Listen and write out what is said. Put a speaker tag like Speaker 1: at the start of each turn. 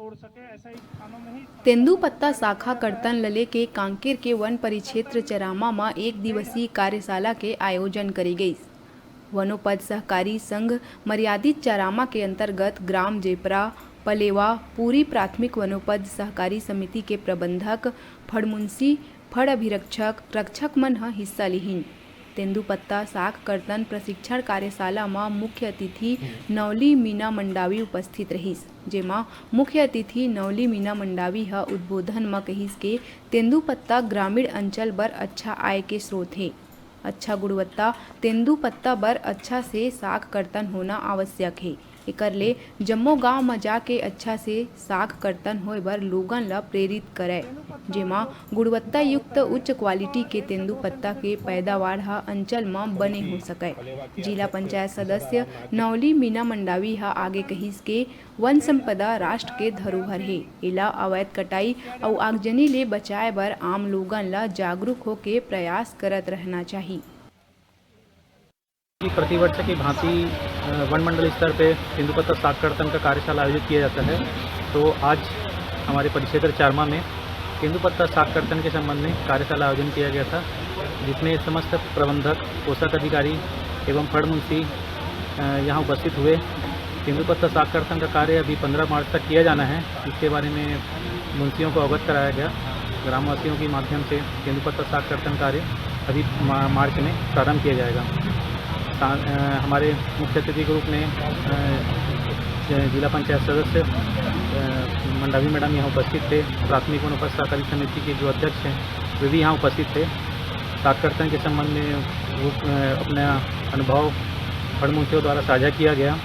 Speaker 1: तोड़ सके, ऐसा ही थानों में ही।
Speaker 2: तेंदूपत्ता शाखा कर्तन लले के कांकेर के वन परिक्षेत्र चरामा में 1 दिवसीय कार्यशाला के आयोजन करी गई। वनोपज सहकारी संघ मर्यादित चरामा के अंतर्गत ग्राम जेपरा पलेवा पूरी प्राथमिक वनोपज सहकारी समिति के प्रबंधक फड़मुंशी फड़ अभिरक्षक रक्षक मन हिस्सा लिहिन। तेंदूपत्ता शाख कर्तन प्रशिक्षण कार्यशाला में मुख्य अतिथि नवली मीना मंडावी उपस्थित रहीस, जेमा मुख्य अतिथि नवली मीना मंडावी उद्बोधन में कहिस के तेंदूपत्ता ग्रामीण अंचल बर अच्छा आय के स्रोत है। अच्छा गुणवत्ता तेंदूपत्ता बर अच्छा से शाख कर्तन होना आवश्यक है। एकर ले जम्मो गांव में जाके अच्छा से शाख कर्तन होय बर लोगन ला प्रेरित करे, जेमा गुणवत्ता युक्त उच्च क्वालिटी के तेंदूपत्ता के पैदावार अंचल में बने हो सके। जिला पंचायत सदस्य नवली मीना मंडावी आगे कहिस के वन संपदा राष्ट्र के धरोहर है। एला अवैध कटाई और आगजनी ले बचाए बर आम लोगन ला जागरूक होके प्रयास करत रहना चाहिए।
Speaker 3: प्रतिवर्ष की भांति वन मंडल स्तर पे तेंदूपत्ता शाख कर्तन का कार्यशाला आयोजित किया जाता है। तो आज हमारे परिक्षेत्र चारमा में तेंदूपत्ता शाख कर्तन के संबंध में कार्यशाला आयोजन किया गया था, जिसमें समस्त प्रबंधक, पोषक अधिकारी एवं फड़ मुंशी यहाँ उपस्थित हुए। तेंदूपत्ता शाख कर्तन का कार्य अभी 15 मार्च तक किया जाना है। इसके बारे में मुंशियों को अवगत कराया गया। ग्रामवासियों के माध्यम से तेंदूपत्ता शाख कर्तन कार्य अभी मार्च में प्रारंभ किया जाएगा। हमारे मुख्य अतिथि के रूप में जिला पंचायत सदस्य मंडावी मैडम यहाँ उपस्थित थे। प्राथमिक वनोपज सहकारी समिति के जो अध्यक्ष हैं वे भी यहाँ उपस्थित थे। शाख कर्तन के संबंध में अपना अनुभव फड़ मुंशियों द्वारा साझा किया गया।